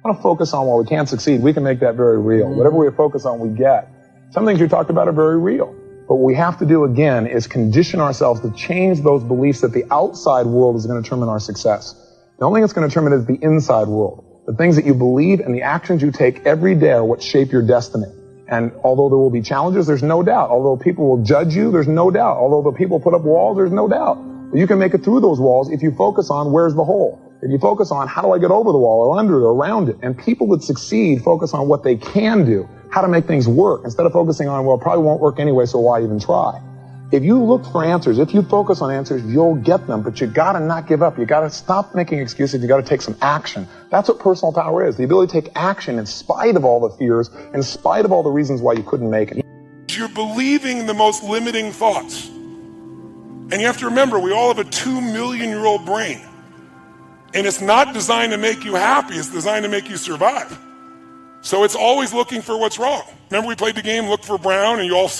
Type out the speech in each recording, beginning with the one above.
want to focus on while we can't succeed, we can make that very real. Whatever we focus on, we get. Some things you talked about are very real. But what we have to do, again, is condition ourselves to change those beliefs that the outside world is going to determine our success. The only thing that's going to determine is the inside world. The things that you believe and the actions you take every day are what shape your destiny. And although there will be challenges, there's no doubt. Although people will judge you, there's no doubt. Although the people put up walls, there's no doubt. But you can make it through those walls if you focus on where's the hole. If you focus on how do I get over the wall or under it or around it. And people that succeed focus on what they can do, how to make things work, instead of focusing on, well, it probably won't work anyway, so why even try? If you look for answers, if you focus on answers, you'll get them, but you gotta not give up. You gotta stop making excuses. You gotta take some action. That's what personal power is, the ability to take action in spite of all the fears, in spite of all the reasons why you couldn't make it. You're believing the most limiting thoughts. And you have to remember, we all have a 2-million-year-old brain. And it's not designed to make you happy, it's designed to make you survive. So it's always looking for what's wrong. Remember we played the game Look for Brown, and you all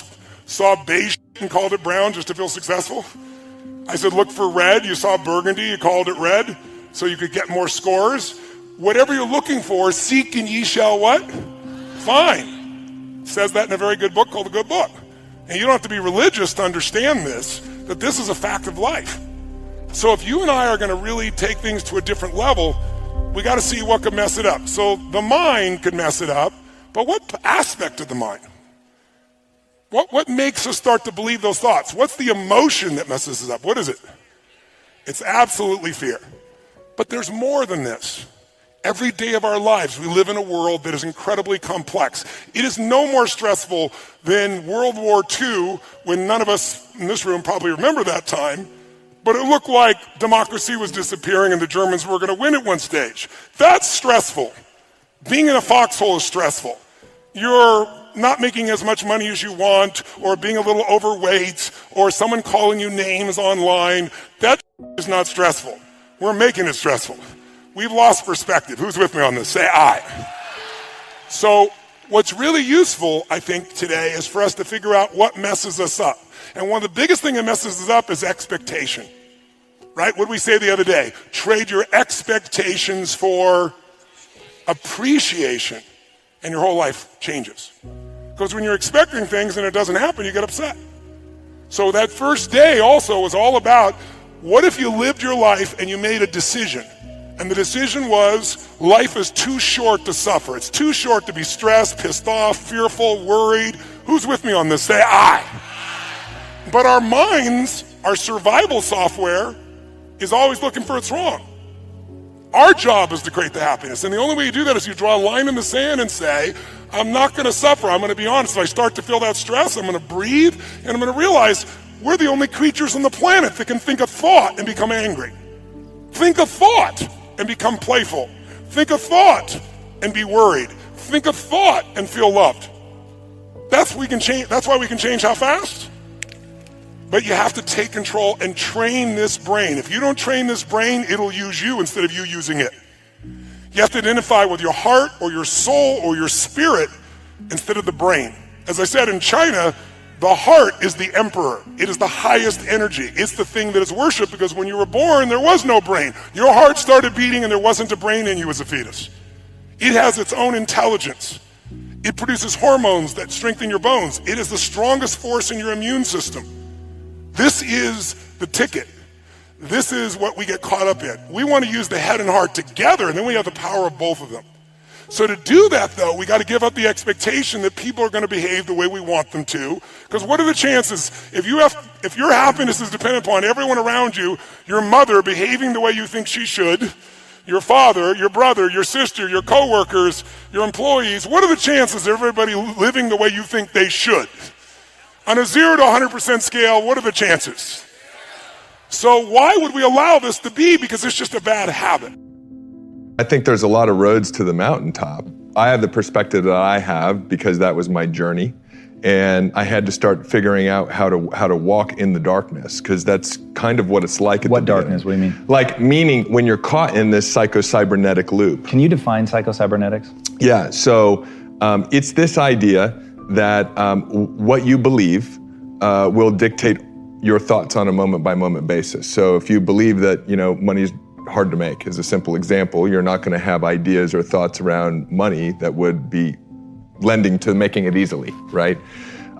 saw beige and called it brown just to feel successful? I said look for red, you saw burgundy, you called it red, so you could get more scores. Whatever you're looking for, seek and ye shall what? Find. It says that in a very good book called The Good Book. And you don't have to be religious to understand this, that this is a fact of life. So if you and I are going to really take things to a different level, we got to see what could mess it up. So the mind could mess it up, but what aspect of the mind? What makes us start to believe those thoughts? What's the emotion that messes us up? What is it? It's absolutely fear. But there's more than this. Every day of our lives, we live in a world that is incredibly complex. It is no more stressful than World War II, when none of us in this room probably remember that time, but it looked like democracy was disappearing and the Germans were going to win at one stage. That's stressful. Being in a foxhole is stressful. You're not making as much money as you want, or being a little overweight, or someone calling you names online. That is not stressful. We're making it stressful. We've lost perspective. Who's with me on this? Say I. So what's really useful, I think, today is for us to figure out what messes us up. And one of the biggest things that messes us up is expectation. Right? What did we say the other day? Trade your expectations for appreciation, and your whole life changes. Because when you're expecting things and it doesn't happen, you get upset. So that first day also was all about, what if you lived your life and you made a decision? And the decision was, life is too short to suffer. It's too short to be stressed, pissed off, fearful, worried. Who's with me on this? Say I. But our minds, our survival software, is always looking for what's wrong. Our job is to create the happiness. And the only way you do that is you draw a line in the sand and say, I'm not going to suffer. I'm going to be honest. If I start to feel that stress, I'm going to breathe, and I'm going to realize we're the only creatures on the planet that can think a thought and become angry. Think a thought and become playful. Think a thought and be worried. Think a thought and feel loved. That's why we can change how fast? But you have to take control and train this brain. If you don't train this brain, it'll use you instead of you using it. You have to identify with your heart or your soul or your spirit instead of the brain. As I said, in China, the heart is the emperor. It is the highest energy. It's the thing that is worshipped, because when you were born, there was no brain. Your heart started beating and there wasn't a brain in you as a fetus. It has its own intelligence. It produces hormones that strengthen your bones. It is the strongest force in your immune system. This is the ticket. This is what we get caught up in. We want to use the head and heart together, and then we have the power of both of them. So to do that, though, we got to give up the expectation that people are going to behave the way we want them to. Because what are the chances, if your happiness is dependent upon everyone around you, your mother behaving the way you think she should, your father, your brother, your sister, your coworkers, your employees, what are the chances of everybody living the way you think they should? On a 0 to 100% scale, what are the chances? So why would we allow this to be? Because it's just a bad habit. I think there's a lot of roads to the mountaintop. I have the perspective that I have because that was my journey. And I had to start figuring out how to walk in the darkness, because that's kind of what it's like. What darkness? What do you mean? Like, meaning when you're caught in this psycho-cybernetic loop. Can you define psycho-cybernetics? Yeah, so it's this idea that what you believe will dictate your thoughts on a moment-by-moment basis. So if you believe that, money's hard to make. As a simple example, you're not going to have ideas or thoughts around money that would be lending to making it easily, right?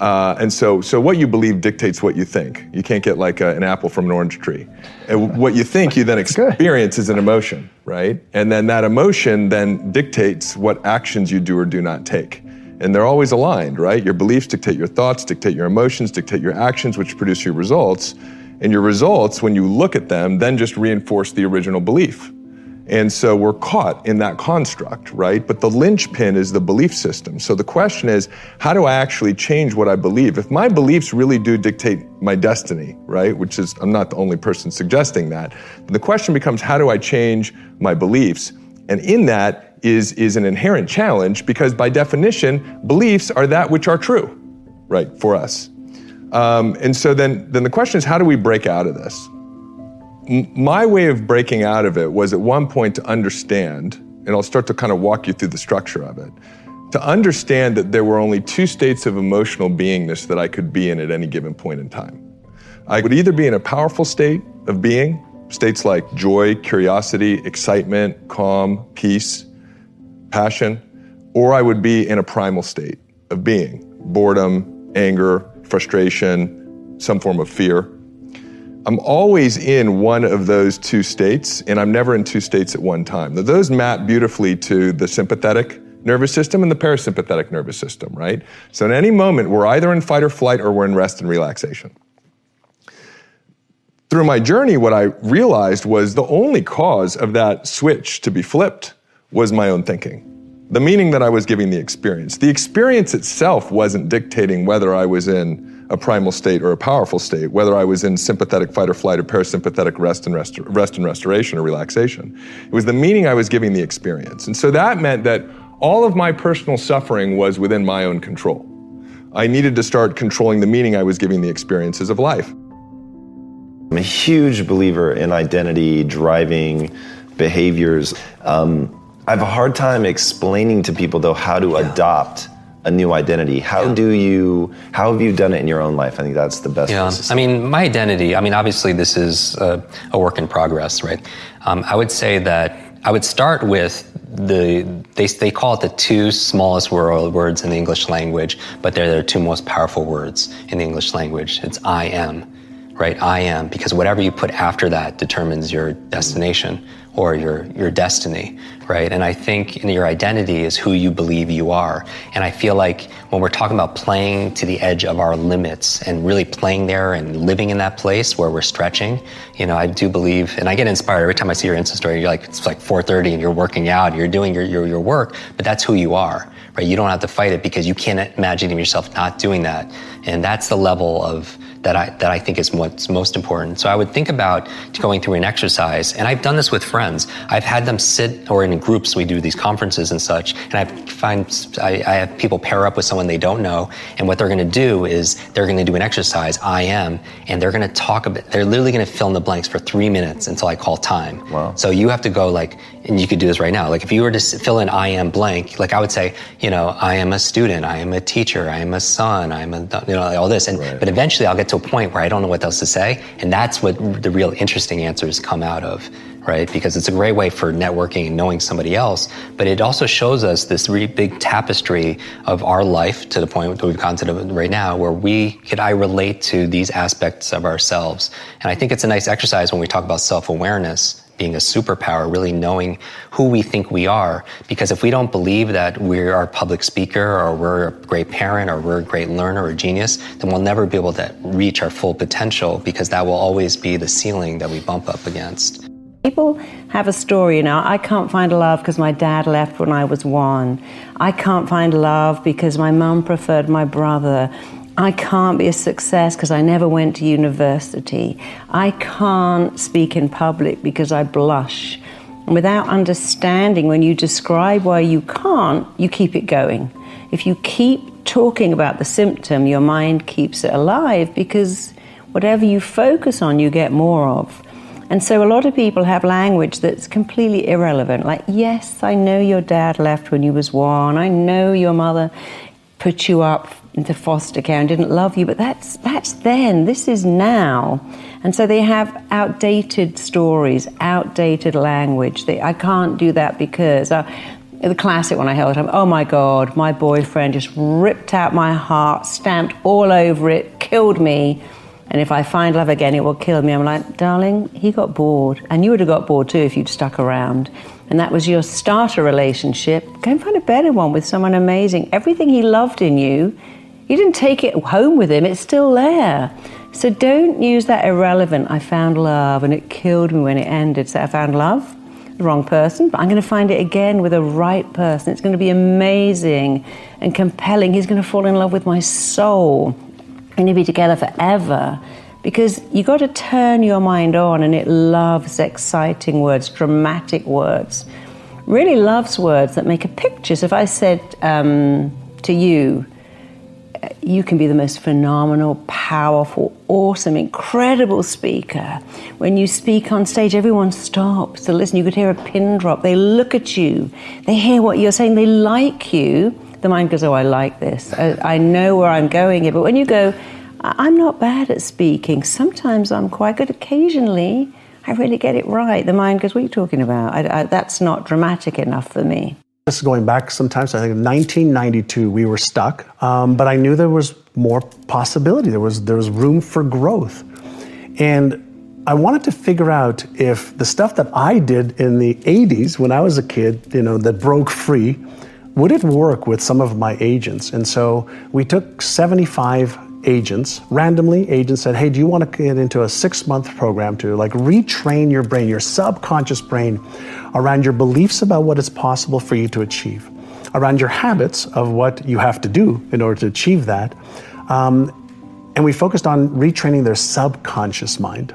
And so what you believe dictates what you think. You can't get like an apple from an orange tree. And what you think you then experience is an emotion, right? And then that emotion then dictates what actions you do or do not take. And they're always aligned, right? Your beliefs dictate your thoughts, dictate your emotions, dictate your actions, which produce your results. And your results, when you look at them, then just reinforce the original belief. And so we're caught in that construct, right? But the linchpin is the belief system. So the question is, how do I actually change what I believe? If my beliefs really do dictate my destiny, right? Which is, I'm not the only person suggesting that. The question becomes, how do I change my beliefs? And in that is an inherent challenge, because by definition, beliefs are that which are true, right, for us. And so then the question is, how do we break out of this? My way of breaking out of it was at one point to understand, and I'll start to kind of walk you through the structure of it, to understand that there were only two states of emotional beingness that I could be in at any given point in time. I would either be in a powerful state of being, states like joy, curiosity, excitement, calm, peace, passion, or I would be in a primal state of being, boredom, anger, frustration, some form of fear. I'm always in one of those two states, and I'm never in two states at one time. Now, those map beautifully to the sympathetic nervous system and the parasympathetic nervous system, right? So at any moment, we're either in fight or flight or we're in rest and relaxation. Through my journey, what I realized was the only cause of that switch to be flipped was my own thinking. The meaning that I was giving the experience. The experience itself wasn't dictating whether I was in a primal state or a powerful state, whether I was in sympathetic fight or flight or parasympathetic rest and restoration or relaxation. It was the meaning I was giving the experience. And so that meant that all of my personal suffering was within my own control. I needed to start controlling the meaning I was giving the experiences of life. I'm a huge believer in identity driving behaviors. I have a hard time explaining to people, though, how to adopt a new identity. How have you done it in your own life? I think that's the best place to say. My identity, obviously this is a work in progress, right? I would say that I would start with they call it the two smallest words in the English language, but they're the two most powerful words in the English language. It's I am, right? I am, because whatever you put after that determines your destination or your destiny, right? And I think your identity is who you believe you are. And I feel like when we're talking about playing to the edge of our limits and really playing there and living in that place where we're stretching, I do believe, and I get inspired every time I see your Insta story. You're like, it's like 4:30 and you're working out, you're doing your work, but that's who you are, right? You don't have to fight it because you can't imagine yourself not doing that. And that's the level of that I think is what's most important. So I would think about going through an exercise, and I've done this with friends. I've had them sit, or in groups, we do these conferences and such, and I have people pair up with someone they don't know, and what they're gonna do is they're gonna do an exercise, I am, and they're gonna talk about, they're literally gonna fill in the blanks for 3 minutes until I call time. Wow. So you have to go and you could do this right now. Like if you were to fill in I am blank, like I would say, I am a student, I am a teacher, I am a son, I am all this. But eventually I'll get to a point where I don't know what else to say. And that's what the real interesting answers come out of, right? Because it's a great way for networking and knowing somebody else. But it also shows us this really big tapestry of our life to the point that we've gotten to right now, where I relate to these aspects of ourselves. And I think it's a nice exercise when we talk about self-awareness being a superpower, really knowing who we think we are. Because if we don't believe that we're a public speaker or we're a great parent or we're a great learner or genius, then we'll never be able to reach our full potential, because that will always be the ceiling that we bump up against. People have a story, I can't find love because my dad left when I was 1. I can't find love because my mum preferred my brother. I can't be a success because I never went to university. I can't speak in public because I blush. And without understanding, when you describe why you can't, you keep it going. If you keep talking about the symptom, your mind keeps it alive, because whatever you focus on, you get more of. And so a lot of people have language that's completely irrelevant. Like, yes, I know your dad left when you was 1. I know your mother put you up into foster care and didn't love you, but that's then. This is now. And so they have outdated stories, outdated language. I can't do that because the classic one I hear all the time, oh my God, my boyfriend just ripped out my heart, stamped all over it, killed me. And if I find love again, it will kill me. I'm like, darling, he got bored. And you would have got bored too if you'd stuck around. And that was your starter relationship. Go and find a better one with someone amazing. Everything he loved in you, you didn't take it home with him. It's still there. So don't use that irrelevant, I found love and it killed me when it ended. So I found love, the wrong person, but I'm going to find it again with the right person. It's going to be amazing and compelling. He's going to fall in love with my soul. We're going to be together forever. Because you got to turn your mind on, and it loves exciting words, dramatic words. Really loves words that make a picture. So if I said to you, you can be the most phenomenal, powerful, awesome, incredible speaker. When you speak on stage, everyone stops to listen. You could hear a pin drop. They look at you. They hear what you're saying. They like you. The mind goes, oh, I like this. I know where I'm going here. But when you go, I'm not bad at speaking. Sometimes I'm quite good. Occasionally, I really get it right. The mind goes, what are you talking about? That's not dramatic enough for me. This is going back sometimes, I think in 1992, we were stuck, but I knew there was more possibility. There was room for growth. And I wanted to figure out if the stuff that I did in the 80s when I was a kid, that broke free, would it work with some of my agents? And so we took 75 agents, randomly agents said, hey, do you want to get into a 6-month program to retrain your brain, your subconscious brain, around your beliefs about what is possible for you to achieve, around your habits of what you have to do in order to achieve that. And we focused on retraining their subconscious mind.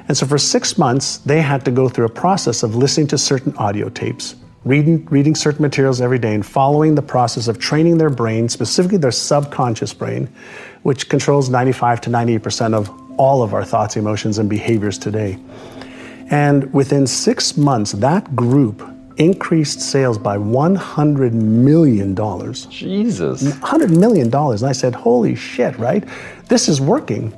And so for 6 months, they had to go through a process of listening to certain audio tapes, reading certain materials every day, and following the process of training their brain, specifically their subconscious brain, which controls 95 to 98% of all of our thoughts, emotions, and behaviors today. And within 6 months, that group increased sales by $100 million. Jesus. $100 million. And I said, holy shit, right? This is working.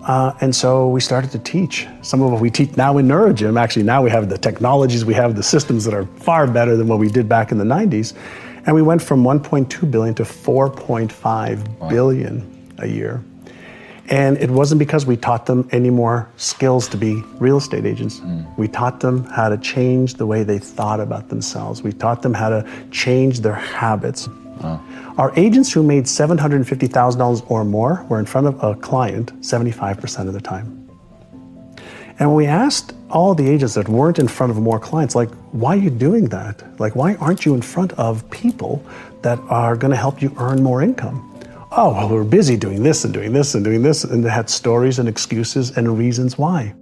And so we started to teach. Some of what we teach now in NeuroGym, actually now we have the technologies, we have the systems that are far better than what we did back in the 90s. And we went from 1.2 billion to 4.5 billion a year. And it wasn't because we taught them any more skills to be real estate agents. We taught them how to change the way they thought about themselves. We taught them how to change their habits. Our agents who made $750,000 or more were in front of a client 75% of the time. And when we asked all the agents that weren't in front of more clients, why are you doing that? Why aren't you in front of people that are going to help you earn more income? Oh, well, we're busy doing this and doing this and doing this. And they had stories and excuses and reasons why.